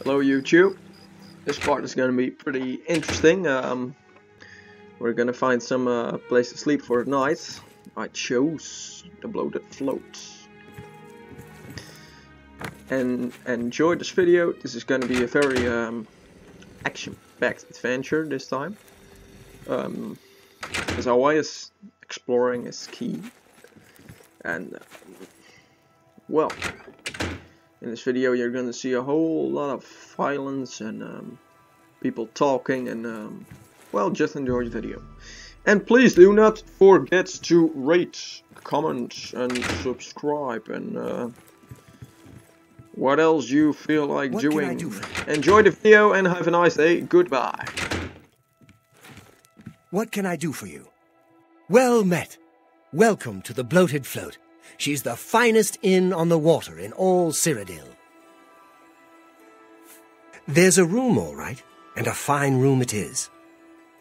Hello YouTube. This part is going to be pretty interesting. We're going to find some place to sleep for the night. I chose the bloated float. And enjoy this video. This is going to be a very action-packed adventure this time. As always, exploring is key. And well, in this video you're going to see a whole lot of violence and people talking and well, just enjoy the video. And please do not forget to rate, comment and subscribe and what else you feel like doing. Enjoy the video and have a nice day. Goodbye. What can I do for you? Well met. Welcome to the Bloated Float. She's the finest inn on the water in all Cyrodiil. There's a room, all right, and a fine room it is.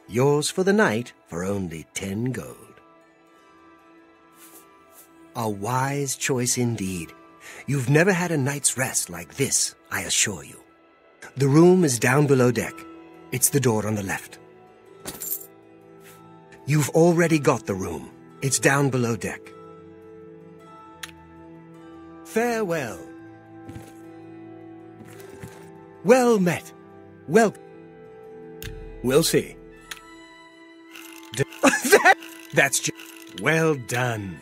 Yours for the night for only 10 gold. A wise choice indeed. You've never had a night's rest like this, I assure you. The room is down below deck. It's the door on the left. You've already got the room. It's down below deck. Farewell. Well met. Well, we'll see. That's just well done.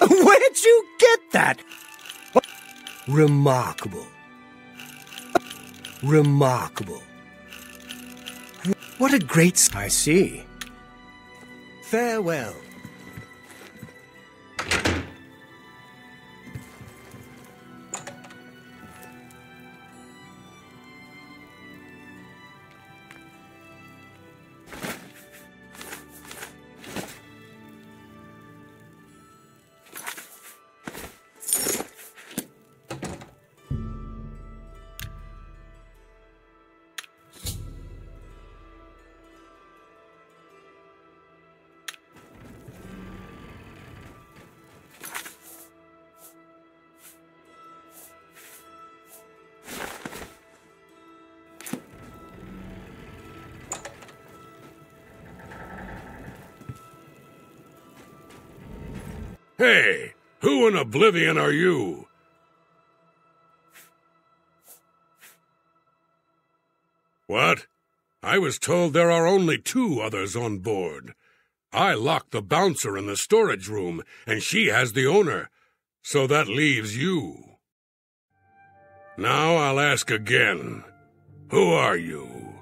Where'd you get that? Remarkable. Remarkable. What a great... I see. Farewell. Hey, who in Oblivion are you? What? I was told there are only 2 others on board. I locked the bouncer in the storage room, and she has the owner, so that leaves you. Now I'll ask again. Who are you?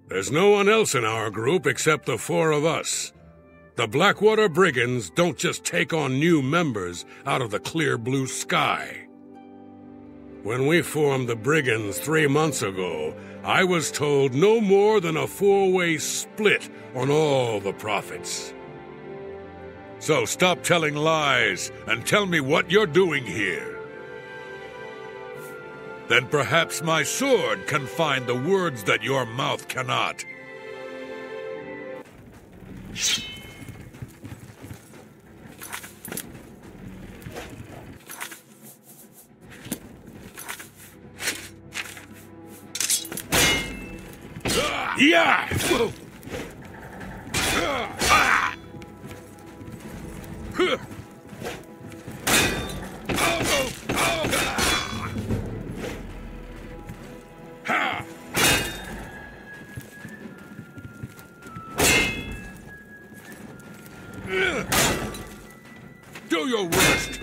There's no one else in our group except the 4 of us. The Blackwater Brigands don't just take on new members out of the clear blue sky. When we formed the Brigands 3 months ago, I was told no more than a 4-way split on all the profits. So stop telling lies and tell me what you're doing here. Then perhaps my sword can find the words that your mouth cannot. Yeah! Do your worst!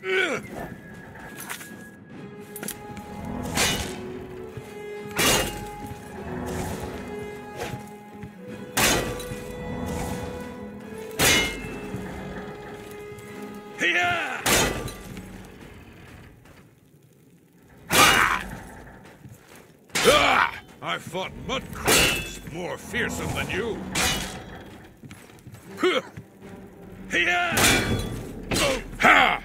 Yeah! I fought mud crabs more fearsome than you. Yeah! Ha!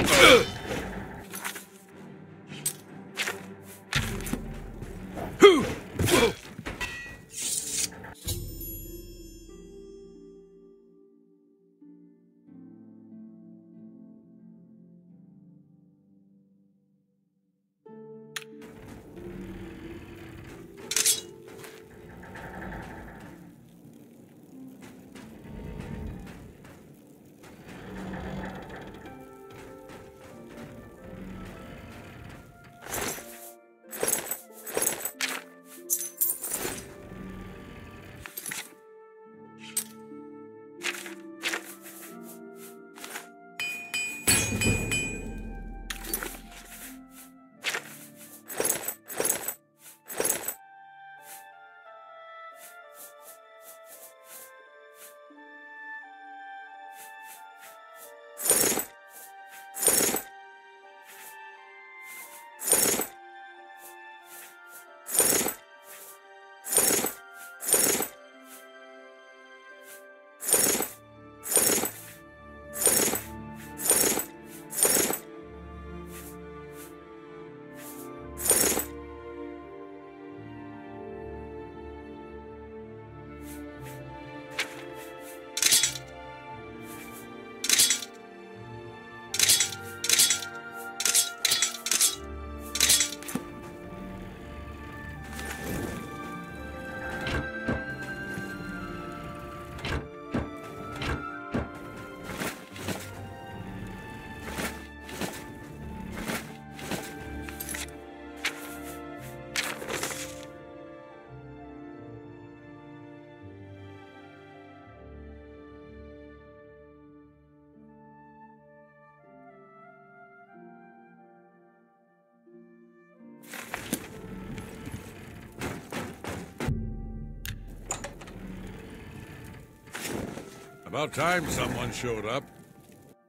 About time someone showed up.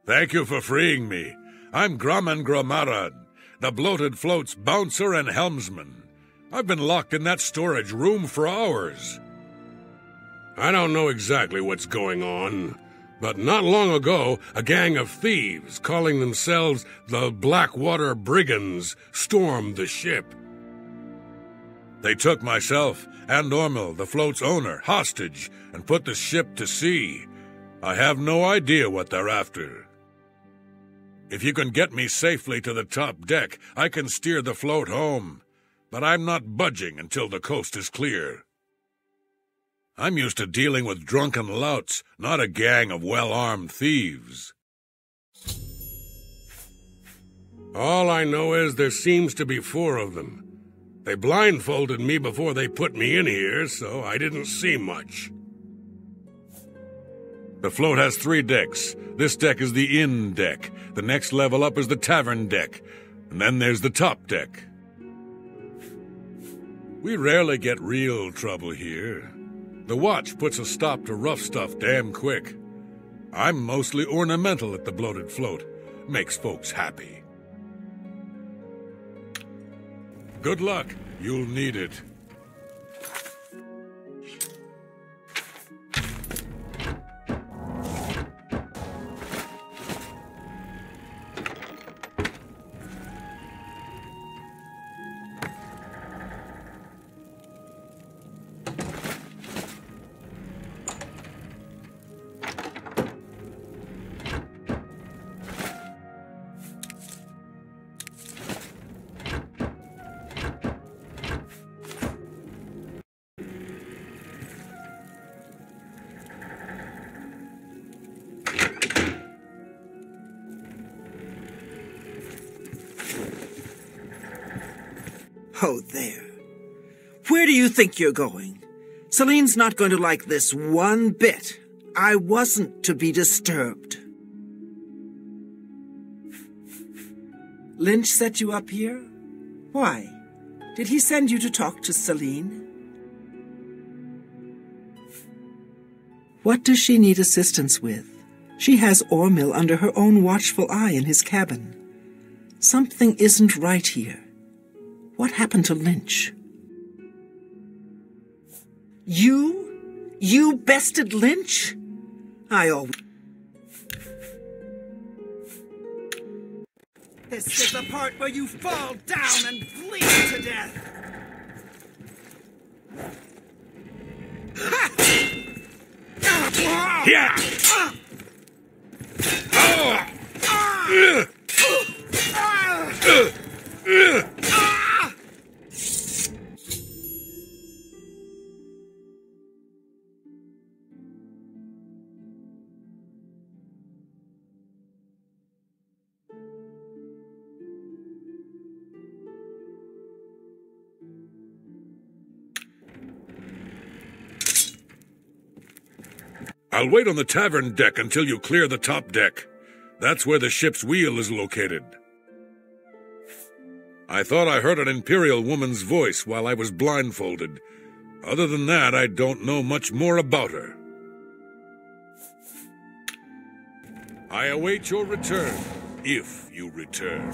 Thank you for freeing me. I'm Grumman Gromarad, the bloated float's bouncer and helmsman. I've been locked in that storage room for hours. I don't know exactly what's going on, but not long ago, a gang of thieves, calling themselves the Blackwater Brigands, stormed the ship. They took myself and Ormil, the float's owner, hostage and put the ship to sea. I have no idea what they're after. If you can get me safely to the top deck, I can steer the float home. But I'm not budging until the coast is clear. I'm used to dealing with drunken louts, not a gang of well-armed thieves. All I know is there seems to be 4 of them. They blindfolded me before they put me in here, so I didn't see much. The float has 3 decks. This deck is the inn deck. The next level up is the tavern deck. And then there's the top deck. We rarely get real trouble here. The watch puts a stop to rough stuff damn quick. I'm mostly ornamental at the bloated float. Makes folks happy. Good luck. You'll need it. Oh, there. Where do you think you're going? Celine's not going to like this one bit. I wasn't to be disturbed. Lynch set you up here? Why? Did he send you to talk to Celine? What does she need assistance with? She has Ormil under her own watchful eye in his cabin. Something isn't right here. What happened to Lynch? You bested Lynch? I always... This is the part where you fall down and bleed to death. Yeah! I'll wait on the tavern deck until you clear the top deck. That's where the ship's wheel is located. I thought I heard an Imperial woman's voice while I was blindfolded. Other than that, I don't know much more about her. I await your return, if you return.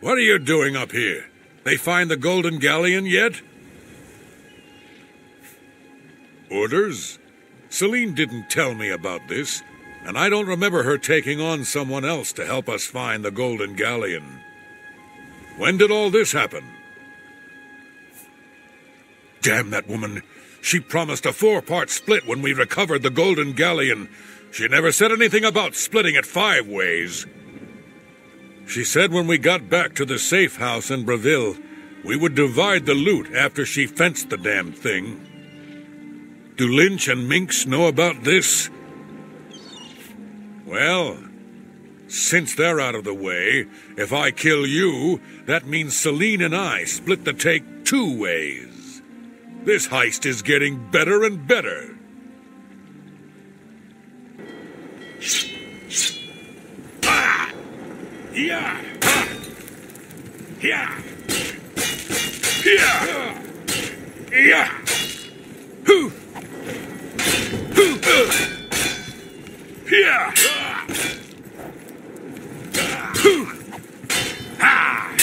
What are you doing up here? They find the Golden Galleon yet? Orders? Celine didn't tell me about this, and I don't remember her taking on someone else to help us find the Golden Galleon. When did all this happen? Damn that woman. She promised a 4-part split when we recovered the Golden Galleon. She never said anything about splitting it 5 ways. She said when we got back to the safe house in Breville, We would divide the loot after she fenced the damn thing. Do Lynch and Minx know about this? Well, since they're out of the way, if I kill you, that means Celine and I split the take 2 ways. This heist is getting better and better. Ah! Yeah! Ah! Yeah! Yeah! Yeah! Hoo! Hoo! Yeah! Hoo! Ha!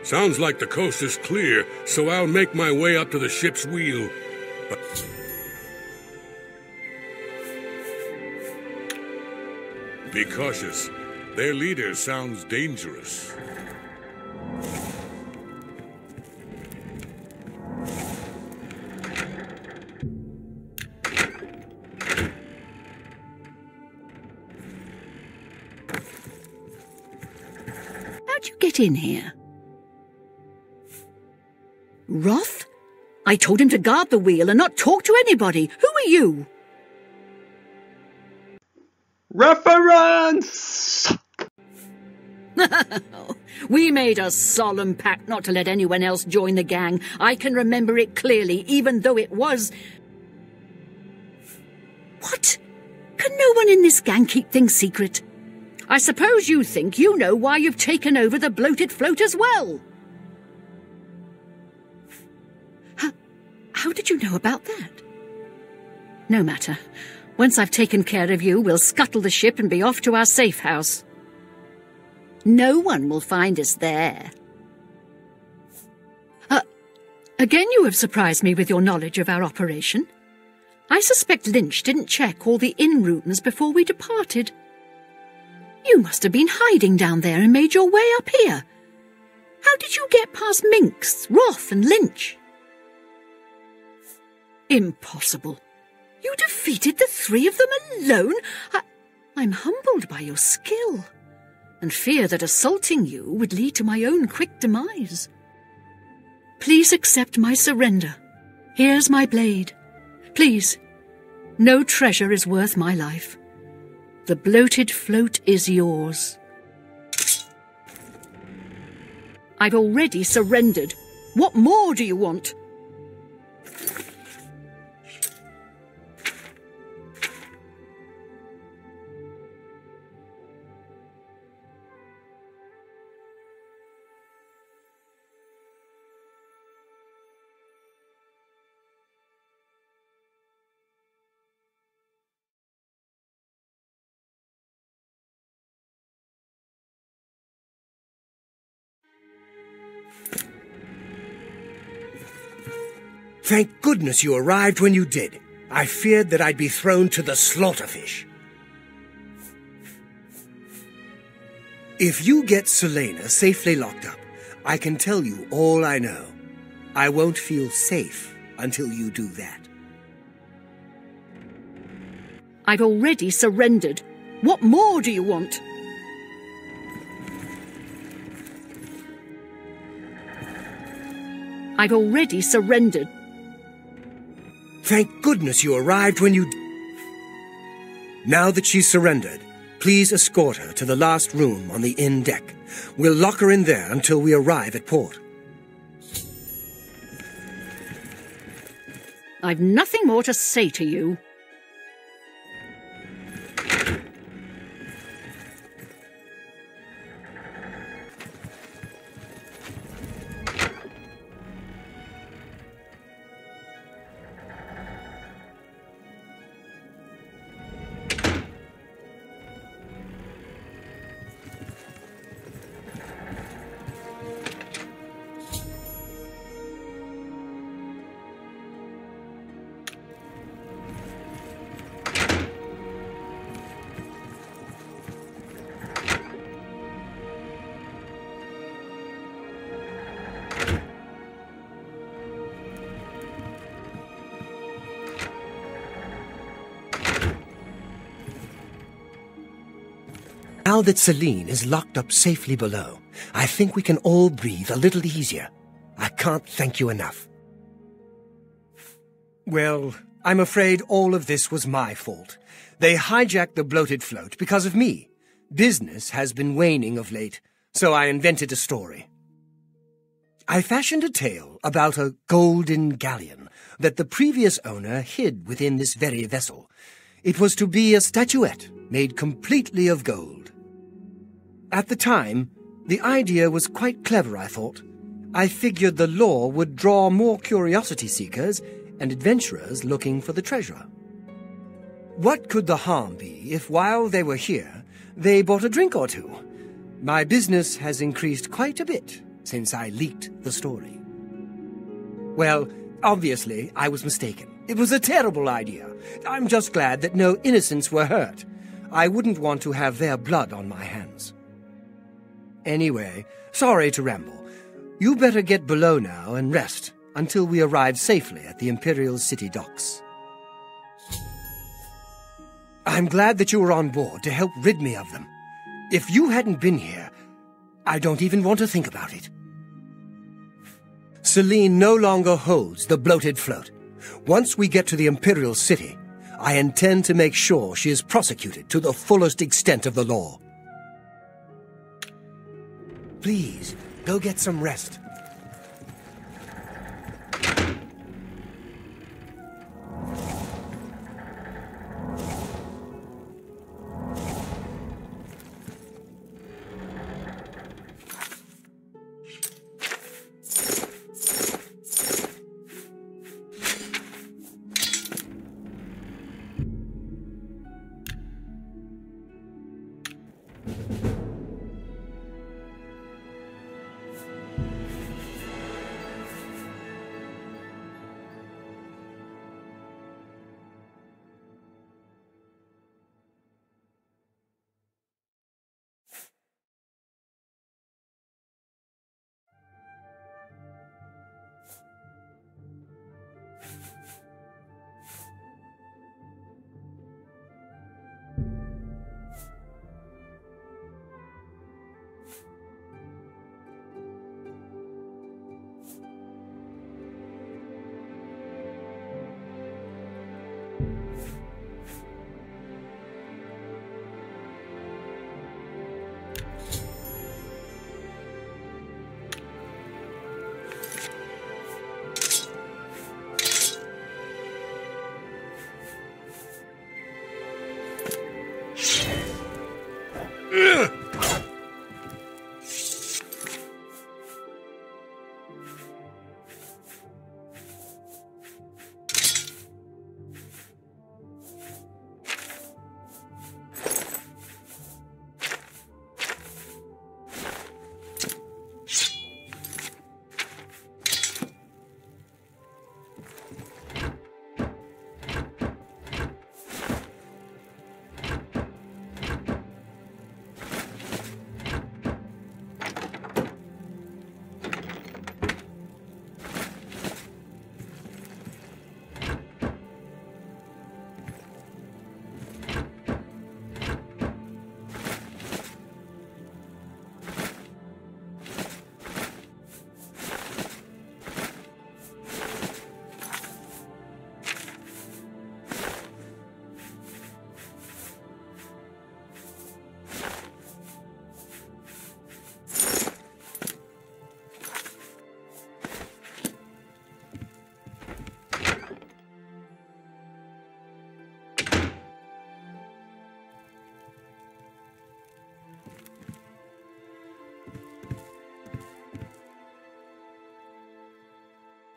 Sounds like the coast is clear, so I'll make my way up to the ship's wheel. Be cautious. Their leader sounds dangerous. How'd you get in here? Roth? I told him to guard the wheel and not talk to anybody. Who are you? Reference! We made a solemn pact not to let anyone else join the gang. I can remember it clearly, even though it was... What? Can no one in this gang keep things secret? I suppose you think you know why you've taken over the bloated float as well. How did you know about that? No matter. Once I've taken care of you, we'll scuttle the ship and be off to our safe house. No one will find us there. Again you have surprised me with your knowledge of our operation. I suspect Lynch didn't check all the inn rooms before we departed. You must have been hiding down there and made your way up here. How did you get past Minx, Roth, and Lynch? Impossible. You defeated the 3 of them alone? I'm humbled by your skill, and fear that assaulting you would lead to my own quick demise. Please accept my surrender. Here's my blade. Please, no treasure is worth my life. The bloated float is yours. I've already surrendered. What more do you want? Thank goodness you arrived when you did. I feared that I'd be thrown to the slaughterfish. If you get Selena safely locked up, I can tell you all I know. I won't feel safe until you do that. I've already surrendered. What more do you want? I've already surrendered. Thank goodness you arrived when you... Now that she's surrendered, please escort her to the last room on the inn deck. We'll lock her in there until we arrive at port. I've nothing more to say to you. Now that Celine is locked up safely below, I think we can all breathe a little easier. I can't thank you enough. Well, I'm afraid all of this was my fault. They hijacked the bloated float because of me. Business has been waning of late, so I invented a story. I fashioned a tale about a golden galleon that the previous owner hid within this very vessel. It was to be a statuette made completely of gold. At the time, the idea was quite clever, I thought. I figured the lore would draw more curiosity seekers and adventurers looking for the treasure. What could the harm be if, while they were here, they bought a drink or two? My business has increased quite a bit since I leaked the story. Well, obviously, I was mistaken. It was a terrible idea. I'm just glad that no innocents were hurt. I wouldn't want to have their blood on my hands. Anyway, sorry to ramble. You better get below now and rest until we arrive safely at the Imperial City docks. I'm glad that you were on board to help rid me of them. If you hadn't been here, I don't even want to think about it. Celine no longer holds the bloated float. Once we get to the Imperial City, I intend to make sure she is prosecuted to the fullest extent of the law. Please, go get some rest.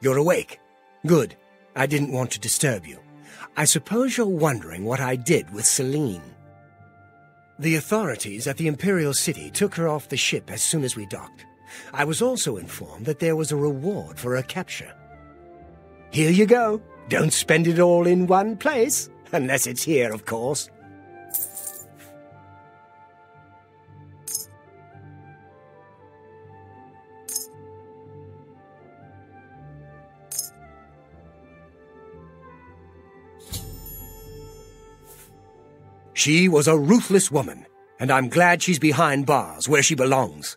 You're awake. Good. I didn't want to disturb you. I suppose you're wondering what I did with Celine. The authorities at the Imperial City took her off the ship as soon as we docked. I was also informed that there was a reward for her capture. Here you go. Don't spend it all in one place. Unless it's here, of course. She was a ruthless woman, and I'm glad she's behind bars, where she belongs.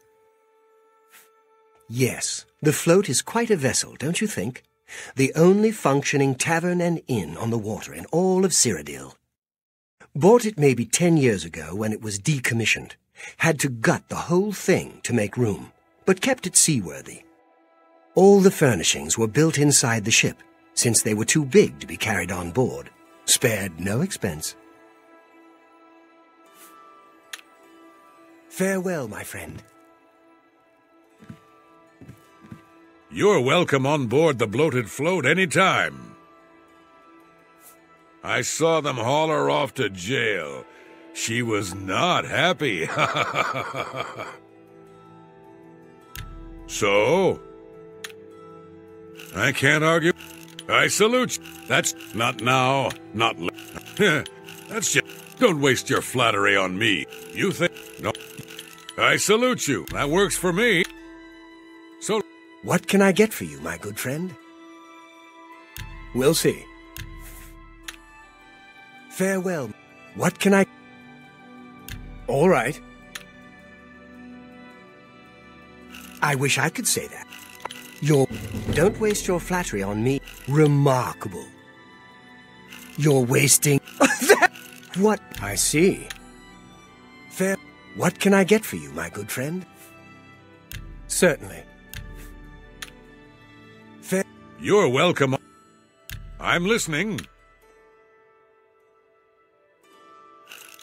Yes, the float is quite a vessel, don't you think? The only functioning tavern and inn on the water in all of Cyrodiil. Bought it maybe 10 years ago when it was decommissioned. Had to gut the whole thing to make room, but kept it seaworthy. All the furnishings were built inside the ship, since they were too big to be carried on board. Spared no expense. Farewell, my friend. You're welcome on board the bloated float any time. I saw them haul her off to jail. She was not happy. So? I can't argue. I salute you. That's not now, not that's just... Don't waste your flattery on me. You think... No. I salute you. That works for me. So... What can I get for you, my good friend? We'll see. Farewell. What can I... All right. I wish I could say that. Don't waste your flattery on me. Remarkable. You're wasting... What? I see. Fair... What can I get for you, my good friend? Certainly. Fair... You're welcome. I'm listening.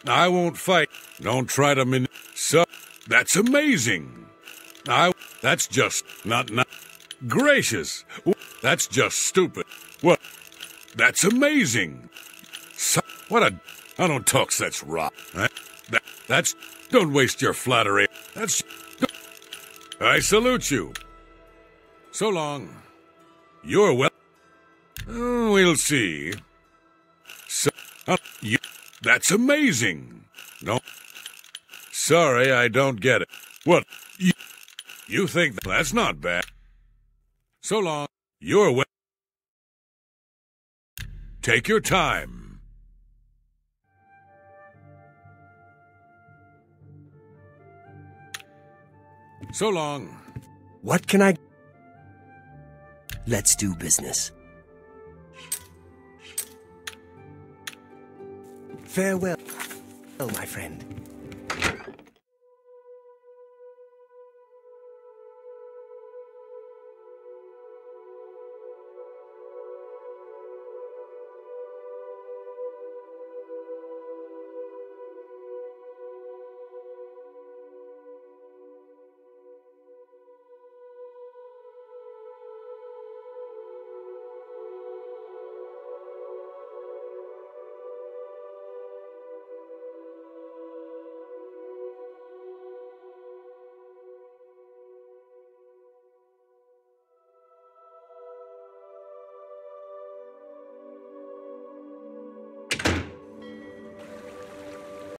I won't fight. Don't try to So, that's amazing. That's just not... Gracious. That's just stupid. What? That's amazing. So, what a... I don't talk such rot. That's... Don't waste your flattery. That's... I salute you. So long. You're well... we'll see. So... that's amazing. No. Sorry, I don't get it. What? You think that's not bad? So long. You're well... Take your time. So long. What can I... Let's do business. Farewell, my friend.